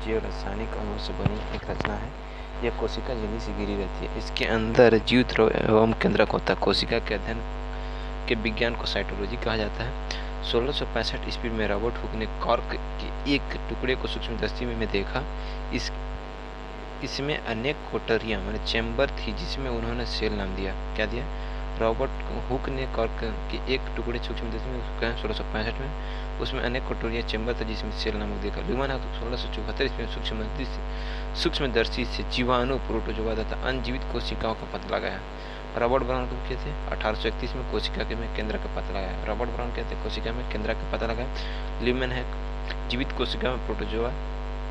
ऊर्जा और रासायनिक अणुओं से बनी एक रचना है। यह कोशिका झिल्ली से घिरी रहती है। इसके अंदर जीव ध्रुव एवं केंद्रक होता है। कोशिका के अध्ययन के विज्ञान को साइटोलॉजी कहा जाता है। 1665 ईस्वी में रॉबर्ट हुक ने कॉर्क के एक टुकड़े को सूक्ष्मदर्शी में देखा। इसमें अनेक कोठरियां माने चैम्बर थी, जिसमें उन्होंने सेल नाम दिया। क्या दिया? रॉबर्ट हुक ने कॉर्क के एक टुकड़े सूक्ष्मदर्शी में 1665 में, उसमें अनेक कोठरियां चैम्बर था, जिसमें सेल नामक देखा। ल्यूमन 1674 ईस्वी में सूक्ष्मदर्शी से जीवाणु, प्रोटोजोआ तथा अन्य जीवित कोशिकाओं का पता लगाया। रॉबर्ट ब्राउन को कहते हैं 1831 में कोशिका के में केंद्र का पता लगाया। रॉबर्ट ब्राउन कहते हैं कोशिका में केंद्र का पता लगाया। ल्यूमन है जीवित कोशिका में प्रोटोजोआ,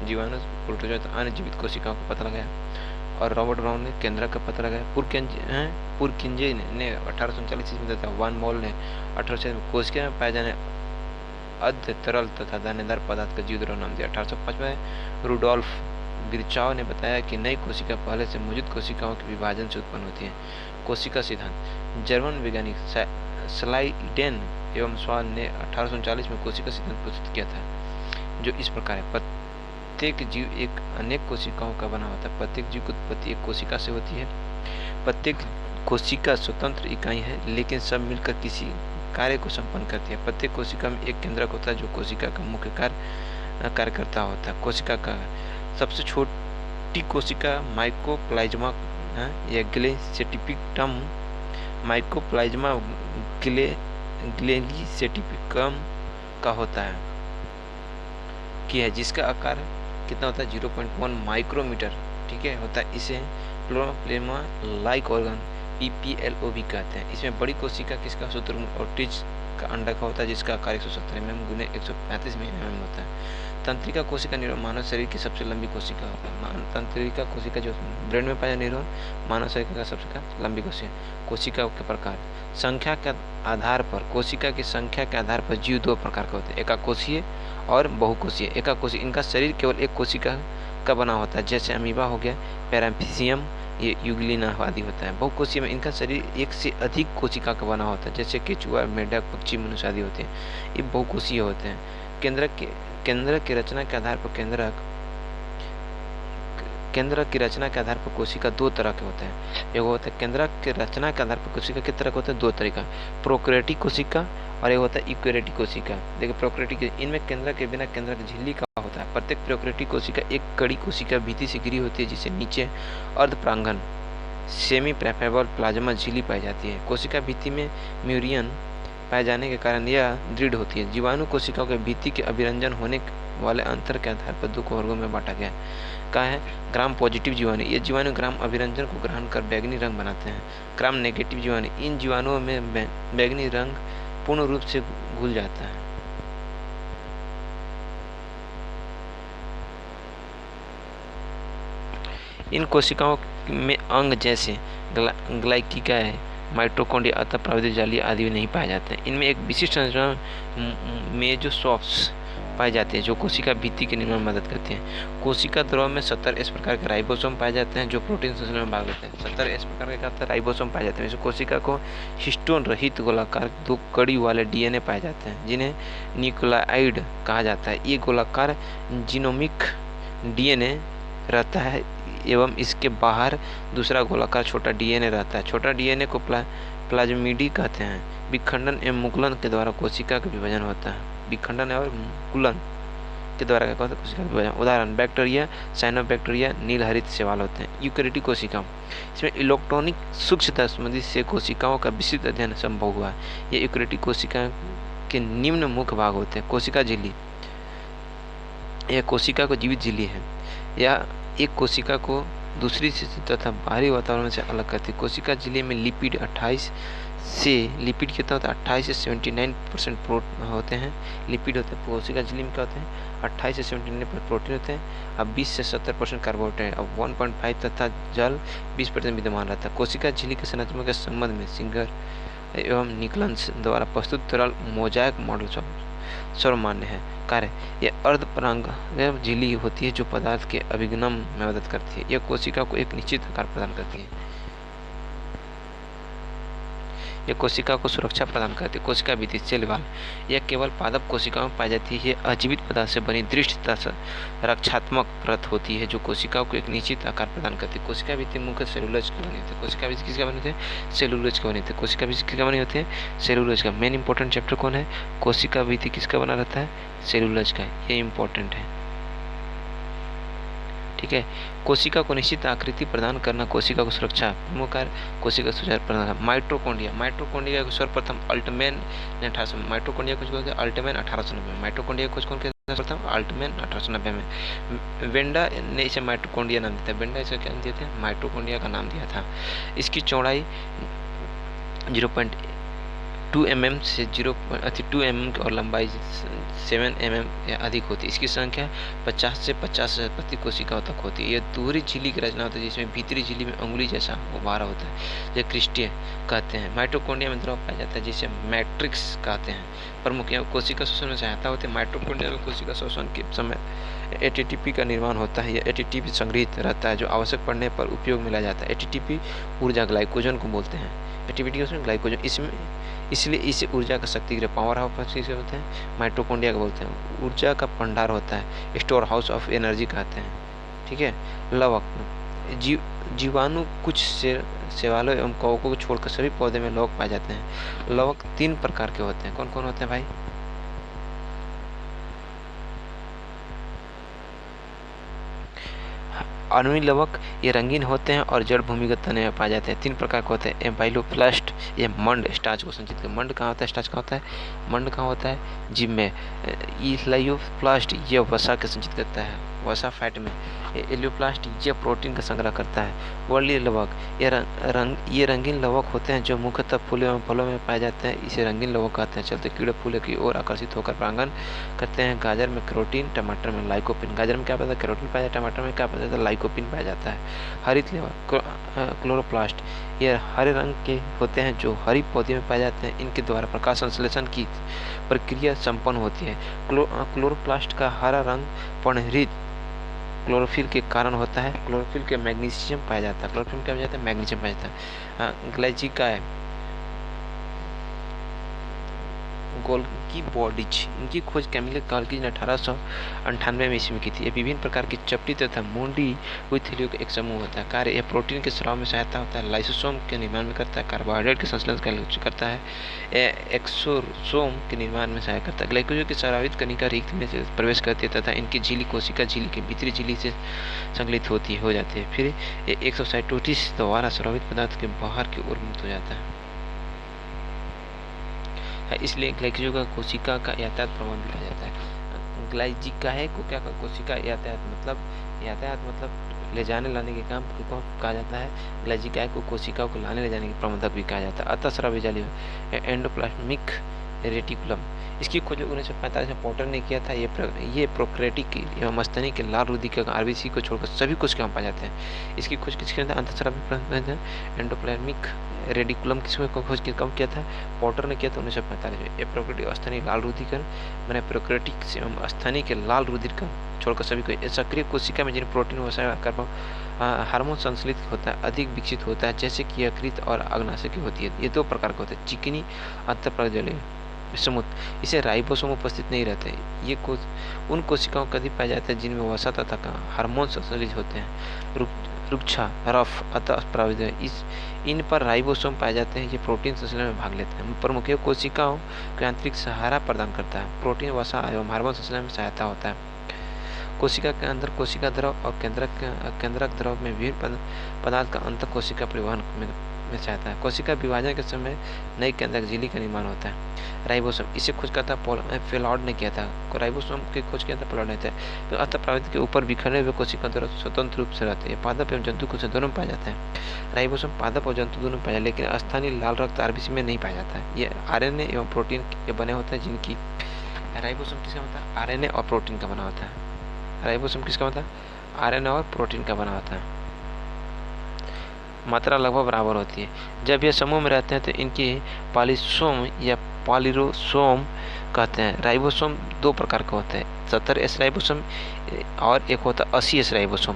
जीवाणु, प्रोटोजोआ तथा अन्य जीवित कोशिकाओं का पता लगाया। और रॉबर्ट ब्राउन ने केंद्र का पता लगाया। पुरकिंजे ने 1839 ईस्वी में तथा वान मोल ने 1800 में कोशिका में पाए जाने अर्ध तरल तथा दानेदार पदार्थ का जीवद्रव्य नाम दिया। 1805 में रुडोल्फ विर्चाव ने बताया कि नई कोशिका पहले से मौजूद कोशिकाओं के विभाजन से उत्पन्न होती है। कोशिका सिद्धांत जर्मन वैज्ञानिक स्लाइडेन एवं स्वान ने 1839 में कोशिका सिद्धांत प्रस्तुत किया था, जो इस प्रकार है। प्रत्येक जीव एक अनेक कोशिकाओं का बना होता है। प्रत्येक जीव की उत्पत्ति एक कोशिका से होती है। प्रत्येक कोशिका स्वतंत्र इकाई है, लेकिन सब मिलकर किसी कार्य को संपन्न करती है। प्रत्येक कोशिका में एक केंद्रक होता है, जो कोशिका का मुख्य कार्यकर्ता होता है। कोशिका का सबसे छोटी कोशिका माइकोप्लाज्मा या ग्लेसेटिपिकम माइकोप्लाज्मा ग्लेसेटिपिकम का होता है जिसका आकार कितना होता है 0.1 माइक्रोमीटर, ठीक है, होता है। इसे प्लेमा लाइक ऑर्गन PPLO भी कहते हैं। इसमें बड़ी कोशिका किसका शुतुरमुर्ग और टीज का अंडा का होता है, जिसका आकार 170 mm गुने 135 mm होता है। तंत्रिका कोशिका न्यूरॉन मानव शरीर की सबसे लंबी कोशिका होता है। तंत्रिका कोशिका जो ब्रेन में पाया न्यूरॉन मानव शरीर का सबसे लंबी कोशिका। कोशिका के प्रकार संख्या के आधार पर, कोशिका की संख्या के आधार पर जीव दो प्रकार के होते हैं, एकाकोशीय और बहुकोशीय। एकाकोशीय इनका शरीर केवल एक कोशिका का बना होता है, जैसे अमीबा हो गया, पैराम्फिशियम, ये यूग्लिना आदि होता है। बहुकोशीय में इनका शरीर एक से अधिक कोशिका का बना होता है, जैसे केचुआ, मेढक, पक्षी, मनुष्य आदि होते हैं। ये बहुकोशीय होते हैं। केंद्रक की रचना के आधार पर केंद्रक की रचना के आधार पर कोशिका दो तरह के होते हैं। एक होता है केंद्रक की रचना के आधार पर कोशिका किस तरह के होते हैं? दो तरीका, प्रोकैरियोटिक कोशिका और एक होता है यूकैरियोटिक कोशिका। देखिए प्रोकैरियोटिक, इनमें केंद्रक के बिना केंद्रक झिल्ली का होता है। प्रत्येक प्रोकैरियोटिक कोशिका एक कड़ी कोशिका भित्ति से घिरी होती है, जिसे नीचे अर्धप्रांगण सेमी प्रेफेबल प्लाज्मा झिल्ली पाई जाती है। कोशिका भित्ति में म्यूरियन पाए जाने के कारण यह दृढ़ होती है। जीवाणु कोशिकाओं के भित्ति के अभिरंजन होने वाले अंतर के आधार पर दो वर्गों में बांटा गया है। ग्राम पॉजिटिव जीवाणु, ये जीवाणु ग्राम अभिरंजन को ग्रहण कर बैंगनी रंग बनाते हैं। ग्राम नेगेटिव जीवाणु, इन जीवाणुओं में बैंगनी रंग पूर्ण रूप से घुल जाता है। इन कोशिकाओं में अंग जैसे ग्लाइकिका है, माइटोकॉन्ड्रिया अतः प्राविधिक जाली आदि नहीं पाए जाते हैं। इनमें एक विशिष्ट संरचना मेसोसॉफ्ट्स पाए जाते हैं, जो कोशिका भित्ति के निर्माण में मदद करते हैं। कोशिका द्रव में 70 इस प्रकार के राइबोसोम पाए जाते हैं, जो प्रोटीन संश्लेषण में भाग लेते हैं। 70 इस प्रकार के राइबोसोम पाए जाते हैं। इस कोशिका को हिस्टोन रहित गोलाकार दो कड़ी वाले DNA पाए जाते हैं, जिन्हें न्यूक्लियोटाइड कहा जाता है। ये गोलाकार जीनोमिक DNA रहता है एवं इसके बाहर दूसरा गोलाकार छोटा DNA रहता है। छोटा DNA को प्लाज्मिडी कहते हैं। विखंडन एवं मुकुलन के द्वारा कोशिका का विभाजन होता है। विखंडन और मुकुलन के द्वारा क्या होता है? कोशिका का विभाजन। उदाहरण बैक्टीरिया, साइनोबैक्टीरिया, नील हरित शैवाल होते हैं। यूकैरियोटिक कोशिका, इसमें इलेक्ट्रॉनिक सूक्ष्म संबंधी से कोशिकाओं का विस्तृत अध्ययन संभव हुआ। ये यूकैरियोटिक कोशिका के निम्न मुख्य भाग होते हैं। कोशिका झिल्ली, यह कोशिका को जीवित झिल्ली है। यह एक कोशिका को दूसरी से तथा बाहरी वातावरण से अलग करती है। कोशिका झिल्ली में लिपिड 28 से लिपिड कितना होता है? 28 से 79% होते हैं लिपिड होते हैं। कोशिका झिल्ली में क्या होते हैं? 28 से 79% प्रोटीन होते हैं। अब 20 से 70% कार्बोहाइड्रेट, अब 1.5 तथा जल 20% विद्यमान रहता है। कोशिका झिल्ली के संरचना के संबंध में सिंगर एवं निकलन्स द्वारा प्रस्तुत तरल मोजाइक मॉडल सर्वमान्य है। कार्य, यह अर्धपरागण झिल्ली होती है, जो पदार्थ के अभिगमन में मदद करती है। यह कोशिका को एक निश्चित आकार प्रदान करती है। ये कोशिका को सुरक्षा प्रदान करती है। कोशिका भित्ति सेल वॉल यह केवल पादप कोशिकाओं में पाई जाती है। अजीवित पदार्थ से बनी दृढ़ तथा रक्षात्मक परत होती है जो कोशिकाओं को एक निश्चित आकार प्रदान करती है। कोशिका भित्ति मुख्य सेलुलोज के बने होते हैं। कोशिका भित्ति किसका बने होते हैं? सेलुलोज के बने होते हैं। कोशिका भित्ति किसका बने होते हैं? सेलुलोज का। मेन इंपॉर्टेंट चैप्टर कौन है? कोशिका भित्ति किसका बना रहता है? सेलुलोज का। ये इंपॉर्टेंट है, ठीक है। कोशिका को निश्चित आकृति प्रदान करना कोशिका को सुरक्षा प्रमुख कार्य कोशिका सुरक्षा प्रदान। माइटोकॉन्ड्रिया को सर्वप्रथम अल्टमैन ने 1800 माइटोकॉन्ड्रिया को खोज अल्टमैन 1890 माइटोकॉन्ड्रिया खोज कौन किया सर्वप्रथम? अल्टमैन 1890 में। वेंडा ने इसे माइटोकॉन्ड्रिया नाम दिया था। वेंडा इसे क्या दिए थे? माइटोकॉन्ड्रिया का नाम दिया था। इसकी चौड़ाई 0.2 mm से 2 mm और लंबाई 7 mm या अधिक होती है। इसकी संख्या 50 से 50 प्रति कोशिकाओं तक होती है। यह दोहरी झिल्ली की रचना होती है जिसमें भीतरी झिल्ली में अंगुली जैसा उभारा होता है। यह क्रिस्टीय कहते हैं। माइटोकॉन्ड्रिया में द्रव पाया जाता है जिसे मैट्रिक्स कहते हैं। प्रमुख कोशिका शोषण में सहायता होती है। माइटोकॉन्ड्रिया में कोशिका शोषण के समय एटीपी का निर्माण होता है। यह एटीपी संग्रहित रहता है जो आवश्यक पड़ने पर उपयोग में लाया जाता है। एटीपी ऊर्जा ग्लाइकोजन को बोलते हैं। एटीपी उसमें ग्लाइकोजन इसमें इसलिए इसे ऊर्जा का शक्ति के पावर हाउस किसे होते हैं? माइटोकॉन्ड्रिया को बोलते हैं। ऊर्जा का भंडार होता है, स्टोर हाउस ऑफ एनर्जी कहते हैं, ठीक है। लवक जीवाणु कुछ शैवालों एवं कवकों को छोड़कर सभी पौधे में लवक पाए जाते हैं। लवक 3 प्रकार के होते हैं। कौन कौन होते हैं भाई? अणुई लवक ये रंगीन होते हैं और जड़ भूमिगत तने में पाए जाते हैं। 3 प्रकार के होते हैं। एम्पाइलोप्लास्ट ये मंड स्टार्च को संचित कर। मंड कहाँ होता है? स्टार्च कहाँ होता है? मंड कहाँ होता है? जीभ में। इलायोप्लास्ट ये वसा के संचित करता है, वसा फैट में। एलियोप्लास्ट ये प्रोटीन का संग्रह करता है। वर्णीय लवक ये रंगीन लवक होते हैं जो मुख्यतः फूलों एवं फलों में पाए जाते हैं। इसे रंगीन लवक कहते हैं। चलते कीड़े फूलों की ओर आकर्षित होकर परागण करते हैं। गाजर में कैरोटीन, टमाटर में लाइकोपिन। गाजर में क्या पाया जाता है? कैरोटीन पाया जाता है। टमाटर में क्या पाया जाता है? लाइकोपिन पाया जाता है। हरित लवक क्लोरोप्लास्ट ये हरे रंग के होते हैं जो हरी पौधे में पाए जाते हैं। इनके द्वारा प्रकाश संश्लेषण की प्रक्रिया संपन्न होती है। क्लोरोप्लास्ट का हरा रंग पर्णहरित क्लोरोफिल के कारण होता है। क्लोरोफिल के मैग्नीशियम पाया जाता है। क्लोरोफिल क्या पाया जाता है? मैग्नीशियम पाया जाता है। ग्लाइजिका है गोल्गी बॉडीज इनकी खोज कैमिल गोल्गी ने 1898 में ईस्वी में की थी। ये विभिन्न प्रकार की चपटी तथा मुंडी हुई थैलियों का एक समूह होता है। कार्य यह प्रोटीन के स्राव में सहायता होता है। लाइसोसोम के निर्माण में करता है। कार्बोहाइड्रेट के संश्लेषण का करता है। एक्सोसोम के निर्माण में सहायता करता है। ग्लाइकोजन की स्रावित कणिका रिक्त में प्रवेश करती है तथा इनकी झिल्ली कोशिका झिल्ली के भीतरी झिल्ली से संकलित हो जाती है। फिर ये एक्सोसाइटोसिस द्वारा स्रावित पदार्थ के बाहर की ओर मुक्त हो जाता है। इसलिए ग्लाइकोजन का कोशिका का यातायात प्रभाव भी कहा जाता है। ग्लाइजिका है को क्या कोशिका यातायात मतलब ले जाने लाने के काम को कहा जाता है। ग्लाइजिका को कोशिकाओं को लाने ले जाने के प्रबंधक भी कहा जाता है। अतःस्रावी जाली एंडोप्लाज्मिक रेटिकुलम इसकी खोज 1945 में पोर्टर ने किया था। ये प्रोकैरियोटिक एवं मस्तनी के लाल रुधिर के आरबीसी को छोड़कर सभी कोशिकाओं में पाए जाते हैं। इसकी खोज किसके अंदर? अतःस्रावी एंडोप्लाज्मिक रेडिकुलम किसमें खोज कब किया था? पोर्टर ने किया था 1945 में। ये प्रोकैरियोटिक अस्थानीय लाल रुधिर मैंने प्रोकैरियोटिक एवं अस्थानीय के लाल रुधिर का छोड़कर सभी को सक्रिय कोशिका में जिन प्रोटीन वसा हार्मोन संश्लेषित होता है अधिक विकसित होता है जैसे कि यकृत और अग्नाशय होती है। ये 2 प्रकार के होते हैं। चिकनी अंतःप्रजलीय समूह इसे राइबोसोम उपस्थित नहीं रहते। ये उन कोशिकाओं का अधिक पाया जाता है जिनमें वसा तथा हार्मोन संश्लेषित होते हैं। रुक्षा रफ अतः प्राविध इन पर राइबोसोम पाए जाते हैं। ये प्रोटीन संश्लेषण में भाग लेते हैं। प्रमुख कोशिकाओं के आंतरिक सहारा प्रदान करता है। प्रोटीन वसा एवं हार्मोन संश्लेषण में सहायता होता है। कोशिका के अंदर कोशिका द्रव और केंद्रक द्रव में विभिन्न पदार्थ का अंतर कोशिका परिवहन में सहायता है। कोशिका विभाजन के समय नई केंद्रक झिल्ली का निर्माण होता है। राइबोसोम इसे खोज करता फेलॉर्ड ने किया था। राइबोसोम की खोज किया था फेलॉर्ड ने था। तो अतःप्रावित के ऊपर बिखरे हुए कोशिका द्रव स्वतंत्र रूप से रहते हैं। पादप एवं जंतु कोशिका दोनों में पाया जाता है। राइबोसोम पादप और जंतु दोनों में पाया जाता है लेकिन स्थानीय लाल रक्त आरबीसी में नहीं पाया जाता है। ये आरएनए एवं प्रोटीन के बने होते हैं जिनकी राइबोसोम किसका होता है? आरएनए और प्रोटीन का बना होता है। राइबोसोम किसका होता है? आरएनए और प्रोटीन का बना होता है। मात्रा लगभग बराबर होती है। जब ये समूह में रहते हैं तो इनकी पॉलीसोम या पॉलीरोसोम कहते हैं। राइबोसोम 2 प्रकार का होता है। 70S राइबोसोम और एक होता है 80S राइबोसोम।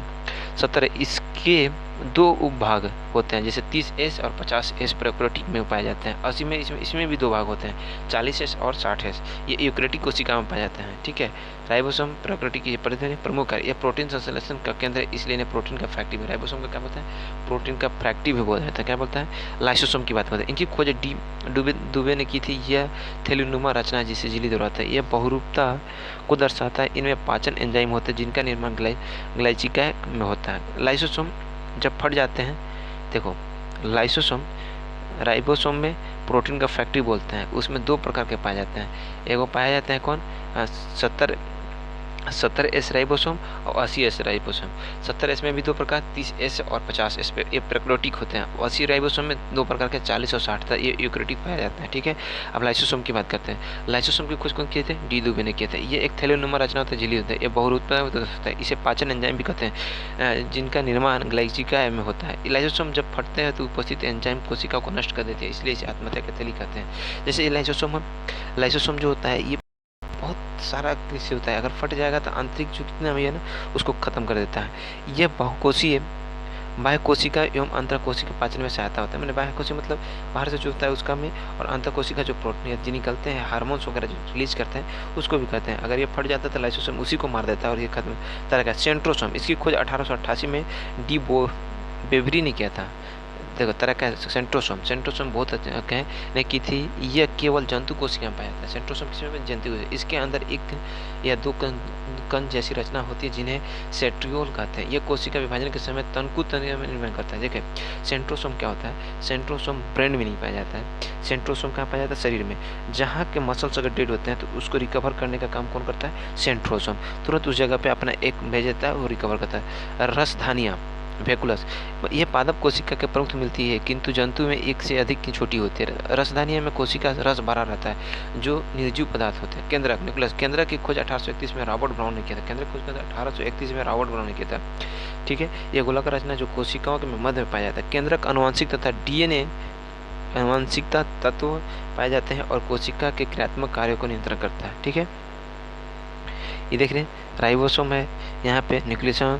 70 इसके दो उपभाग होते हैं, जैसे 30S और 50S प्रोकैरियोटिक में पाए जाते हैं। 80 में इसमें भी दो भाग होते हैं, 40S और 60S, ये यूकैरियोटिक कोशिका में पाए जाते हैं। ठीक है, राइबोसोम प्रोकैरियोटिक ये प्रमुख कार्य, ये प्रोटीन संश्लेषण का केंद्र है, इसलिए इन्हें प्रोटीन का फैक्ट्री, राइबोसोम का क्या बोलता है, प्रोटीन का फैक्ट्री भी बोला जाता है। क्या बोलता है, लाइसोसोम की बात करते हैं। इनकी खोज दुबे ने की थी। यह थैलीनुमा रचना जिसे झिल्ली दोहराता है, यह बहुरूपता को दर्शाता है। इनमें पाचन एंजाइम होते हैं जिनका निर्माण ग्लाइचिका में होता है। लाइसोसोम जब फट जाते हैं, देखो लाइसोसोम राइबोसोम में प्रोटीन का फैक्ट्री बोलते हैं, उसमें दो प्रकार के पाए जाते हैं। एक वो पाए जाते हैं कौन, 70S राइबोसोम और 80S राइबोसोम। 70S में भी दो प्रकार, 30S और 50S पे ये प्रोकैरियोटिक होते हैं। 80 राइबोसोम में दो प्रकार के 40 और 60 था, ये यूकैरियोटिक पाया जाता है। ठीक है, अब लाइसोसोम की बात करते हैं। लाइसोसोम की खोज कौन किए थे, डी दुबे ने किए थे। ये एक थैलीनुमा रचना होता है, झिल्ली होता है, ये बहुरूपता होता है। इसे पाचन एंजाइम भी कहते हैं जिनका निर्माण ग्लाइचिका में होता है। लाइसोसोम जब फटते हैं तो उपस्थित एंजाइम कोशिका को नष्ट कर देते हैं, इसलिए इसे आत्महत्या के थैली कहते हैं। जैसे ये लाइसोसोम जो होता है, ये बहुत सारा कृषि होता है, अगर फट जाएगा तो आंतरिक जो कितना भी है ना उसको खत्म कर देता है। यह बहुकोषीय बाह्य कोशिका एवं अंतर कोशिका पाचन में सहायता होता है। मैंने बाह्य कोशिका मतलब बाहर से जो होता है उसका में, और अंतर कोशिका जो प्रोटीन जो निकलते हैं, हार्मोन्स वगैरह जो रिलीज करते हैं उसको भी कहते हैं। अगर ये फट जाता है तो लाइसोसोम उसी को मार देता है और ये खत्म तरह का। सेंट्रोसोम, इसकी खोज 1888 में डी बेवरी ने किया था। देखो तरह का सेंट्रोसोम बहुत अच्छा ने की थी। यह केवल जंतु कोशिका में पाया जाता है। सेंट्रोसोम किसमें, जंतु कोशिका। इसके अंदर एक या दो कण जैसी रचना होती है जिन्हें सेंट्रियोल कहते हैं। यह कोशिका विभाजन के समय तंकु तंत्र में निर्माण करता है। देखिए सेंट्रोसोम क्या होता है, सेंट्रोसोम ब्रेन में नहीं पाया जाता है। सेंट्रोसोम कहाँ पाया जाता है, शरीर में। जहाँ के मसल्स अगर डेड होते हैं तो उसको रिकवर करने का काम कौन करता है, सेंट्रोसोम। तुरंत उस जगह पे अपना एक भेज देता है, वो रिकवर करता है। रसधानियाँ वैकुलस, ये पादप कोशिका के प्रमुख मिलती है, किंतु जंतु में एक से अधिक की छोटी होती है। रसधानिया में कोशिका रस भरा रहता है जो निर्जीव पदार्थ होते हैं। केंद्रक न्यूक्लियस, केंद्रक की खोज 1831 में रॉबर्ट ब्राउन ने किया था। केंद्रक खोज 1831 में रॉबर्ट ब्राउन ने किया था। ठीक है, यह गोलाकार रचना जो कोशिकाओं के मध्य में पाया जाता है। केंद्रक अनुवांशिक तथा डीएनए अनुवांशिकता तत्व पाए जाते हैं और कोशिका के क्रियात्मक कार्यों को नियंत्रण करता है। ठीक है, ये देख रहे हैं राइबोसोम है, यहाँ पे न्यूक्लियसोम,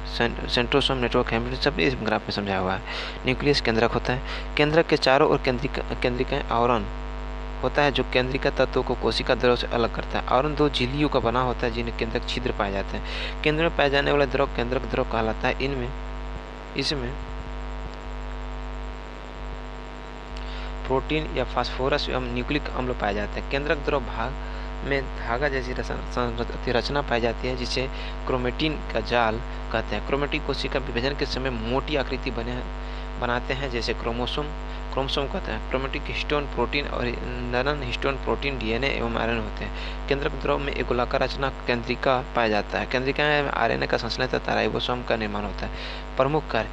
सेंट्रोसोम, नेटवर्क है, सब इस ग्राफ में समझाया हुआ है। न्यूक्लियस केंद्रक होता है। केंद्रक के चारों ओर केंद्रिका आवरण होता है जो केंद्रिका तत्वों को कोशिका द्रव से अलग करता है। आवरण दो झिल्लियों का बना होता है जिन्हें केंद्रक छिद्र पाए जाते हैं। केंद्र में पाए जाने वाला द्रव केंद्रक द्रव कहलाता है। इसमें प्रोटीन या फास्फोरस एवं न्यूक्लिक अम्ल पाए जाते हैं। केंद्रक द्रव भाग में धागा जैसी रचना पाई जाती है जिसे क्रोमेटिन का जाल कहते हैं। क्रोमेटिन कोशिका विभाजन के समय मोटी आकृति बनाते हैं जैसे क्रोमोसोम कहते हैं। क्रोमेटिक हिस्टोन प्रोटीन और नरन हिस्टोन प्रोटीन डीएनए एवं आरएनए होते हैं। केंद्रक द्रव में एक गोलाकार रचना केंद्रिका पाया जाता है। केंद्रिका में आरएनए का संश्लेषण तथा राइबोसोम का निर्माण होता है। प्रमुख कार्य,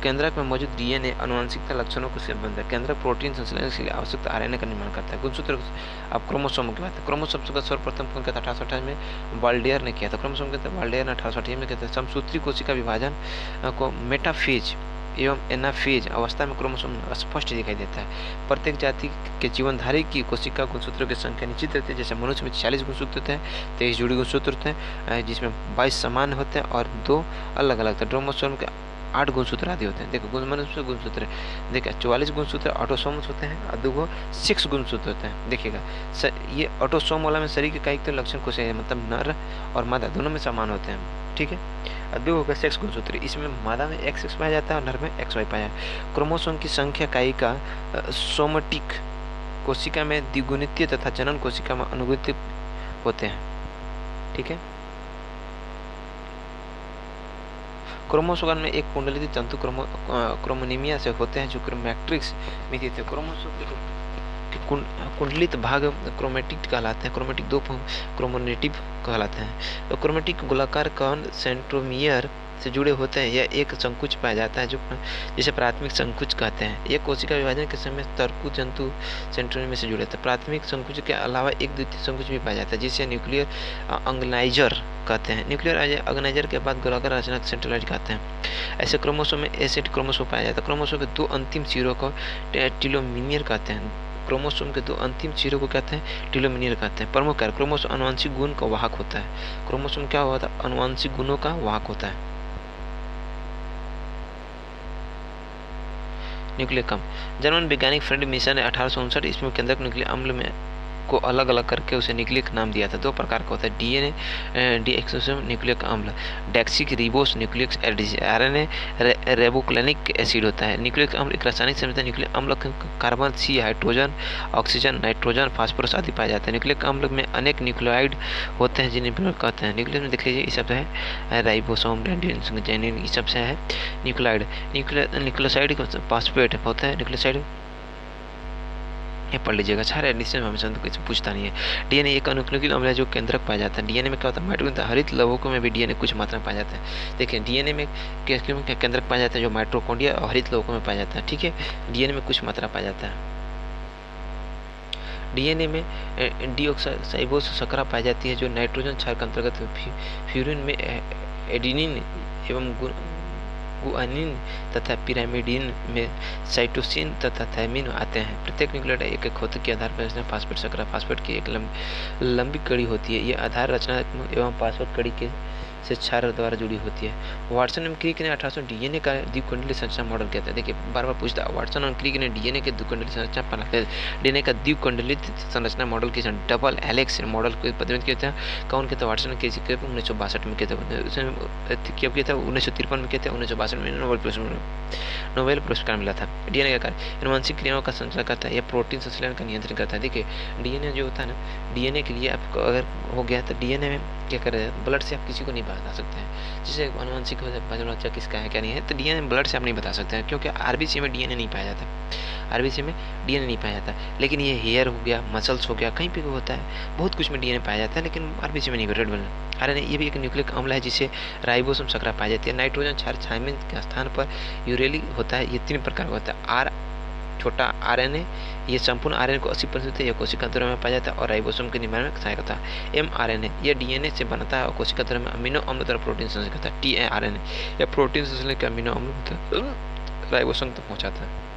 केंद्रक में मौजूद डीएनए अनुवांशिकता लक्षणों को संबंध है। केंद्रक प्रोटीन संश्लेषण के लिए आवश्यक आरएनए का निर्माण करता है। गुणसूत्र, अब क्रोमोसोम की बात है। क्रोमोसोम का सर्वप्रथम कौन किया था, 1828 में वाल्डेयर ने किया था। क्रोमोसोम के वाल्डेयर ने 1828 में किया था। समसूत्री कोशिका विभाजन को मेटाफेज एवं एनाफेज अवस्था में क्रोमोसोम स्पष्ट दिखाई देता है। प्रत्येक जाति के जीवनधारी की कोशिका गुणसूत्रों की संख्या निश्चित रहती है। जैसे मनुष्य में 40 गुणसूत्र होते हैं, 23 जोड़ी गुणसूत्र होते हैं जिसमें 22 समान होते हैं और 2 अलग अलग थे। ड्रोमोसोम के 8 गुणसूत्र आदि होते हैं। देखो मनुष्य गुणसूत्र देखिए 44 गुणसूत्र ऑटोसोम्स होते हैं और 2 6 गुणसूत्र होते हैं। देखिएगा ये ऑटोसोम वाला में शरीर के कई तो लक्षण कुछ है, मतलब नर और मादा दोनों में समान होते हैं। ठीक है, और 2 होगा सेक्स गुणसूत्र, इसमें मादा में XX पाया जाता है और नर में XY पाया जाता है। क्रोमोसोम की संख्या इकाई का सोमेटिक कोशिका में द्विगुणितीय तथा जनन कोशिका में अनुगुणित होते हैं। ठीक है, क्रोमोसोम में एक कुंडलित तंतु क्रोमोनिमिया से होते हैं जो मैट्रिक्स में स्थित है। क्रोमोसोम कुंडलित भाग क्रोमेटिक कहलाते हैं। क्रोमेटिक 2 क्रोमोनेटिव कहलाते हैं। तो क्रोमेटिक गोलाकार कण सेंट्रोमियर से जुड़े होते हैं। यह एक संकुच पाया जाता है जो जिसे प्राथमिक संकुच कहते हैं। यह कोशिका विभाजन के समय तर्कु जंतु सेंट्रोमियर से जुड़े होते हैं। प्राथमिक संकुच के अलावा एक द्वितीय संकुच भी पाया जाता है जिसे न्यूक्लियर ऑर्गेनाइजर कहते हैं। न्यूक्लियर ऑर्गेनाइजर के बाद गोलाकार रचना सेंट्रोलाइज कहते हैं। ऐसे क्रोमोसोम में एसिड क्रोमोसोम पाया जाता है। क्रोमोसोम के 2 अंतिम सिरों को टेलोमियर कहते हैं। क्रोमोसोम के 2 अंतिम सिरों को कहते हैं टेलोमियर कहते हैं। प्रमुख कार्य, क्रोमोसोम अनुवांशिक गुण का वाहक होता है। क्रोमोसोम क्या होता है, अनुवांशिक गुणों का वाहक होता है। न्यूक्लिक अम्ल। जर्मन वैज्ञानिक फ्रेड मिशन ने 1859 ईस्वी में केंद्रक न्यूक्लिक अम्ल में को अलग अलग करके उसे न्यूक्लिक नाम दिया था। दो प्रकार का होता है डीएनए डीऑक्सी न्यूक्लिक अम्ल, deoxyribose nucleic acid, RNA ribonucleic acid होता है। न्यूक्लिक अम्ल एक रासायनिक संरचना। न्यूक्लिक अम्ल carbon, C, hydrogen, oxygen, nitrogen, phosphorus आदि पाया जाता है। न्यूक्लिक अम्ल में अनेक न्यूक्लियोइड होते हैं जिन्हें कहते हैं न्यूक्लियस में। देख लीजिए ये शब्द है राइबोसोम, जेनिन, ये सब से है न्यूक्लियोइड। न्यूक्लियोसाइड फॉस्फेट होता है न्यूक्लियोसाइड, ये पढ़ लीजिएगा। अच्छा एडिशन हमेशा तो कुछ पूछता नहीं है। डीएनए एक अनुक्लियोटिड अम्ल है जो केंद्रक पाया जाता है। डीएनए में क्या होता है, माइटोकॉन्ड्रिया हरित लवकों में भी डीएनए कुछ मात्रा में पाया जाता है। देखिए डीएनए में केंद्रक पाया जाता है जो माइटोकॉन्ड्रिया और हरित लवकों में पाया जाता है। ठीक है, डीएनए में कुछ मात्रा पाया जाता है। डीएनए में डीऑक्साइबोस शर्करा पाई जाती है जो नाइट्रोजन क्षार के अंतर्गत। फ्यूरिन में एडेनिन एवं गुआनिन तथा पिरामिडिन में साइटोसिन तथा थायमिन आते हैं। प्रत्येक न्यूक्लियोटाइड एक एक होते के आधार पर फास्फेट शर्करा फास्फेट की एक लंबी कड़ी होती है। यह आधार रचनात्मक एवं फास्फेट कड़ी के से क्षार द्वारा जुड़ी होती है। वाटसन एवं क्रिक ने 1800 डीएनए का द्विकुंडलीय संरचना मॉडल किया था। देखिए बार बार पूछता है, वाटसन और क्रिक ने डीएनए के द्विकुंडलीय संरचना बनाते डीएनए का द्विकुंडलित संरचना मॉडल की डबल हेलिक्स मॉडल को प्रतिबंध किया था। कौन किया था, वाटसन ने 1962 में किया था। उसने क्या किया था, 1953 में किया था। 1962 में नोबेल पुरस्कार मिला था। डीएनए का कार्य आनुवंशिक क्रियाओं का संचालन करता है। यह प्रोटीन संश्लेषण का नियंत्रण करता है। देखिए डीएनए जो होता है ना, डीएनए के लिए आपको अगर हो गया तो डीएनए में क्या करें, ब्लड से आप किसी को नहीं बता सकते हैं। जैसे आनुवंशिक बच्चा किसका है क्या नहीं है, तो डीएनए ब्लड से आप नहीं बता सकते हैं क्योंकि आरबीसी में डीएनए नहीं पाया जाता। आरबीसी में डीएनए नहीं पाया जाता, लेकिन ये हेयर हो गया, मसल्स हो गया, कहीं पे होता है, बहुत कुछ में डीएनए पाया जाता है, लेकिन आरबीसी में नहीं। रेड ब्लड आरएनए ये भी एक न्यूक्लिक अम्ल है जिसे राइबोसोम शर्करा पाई जाती है। नाइट्रोजन क्षार थायमिन के स्थान पर यूरेलिक होता है। ये 3 प्रकार का होता है। आर छोटा आरएनए, ये संपूर्ण आरएनए को 80% यह कोशिका द्रव्य में पाया जाता है और राइबोसोम के निर्माण में सहायक होता है। एमआरएनए यह डीएनए से बनता है और कोशिका द्रव्य में अमीनो अम्ल द्वारा प्रोटीन संश्लेषण करता है। टीआरएनए यह प्रोटीन संश्लेषण के अमीनो अम्ल राइबोसोम तक पहुंचाता है।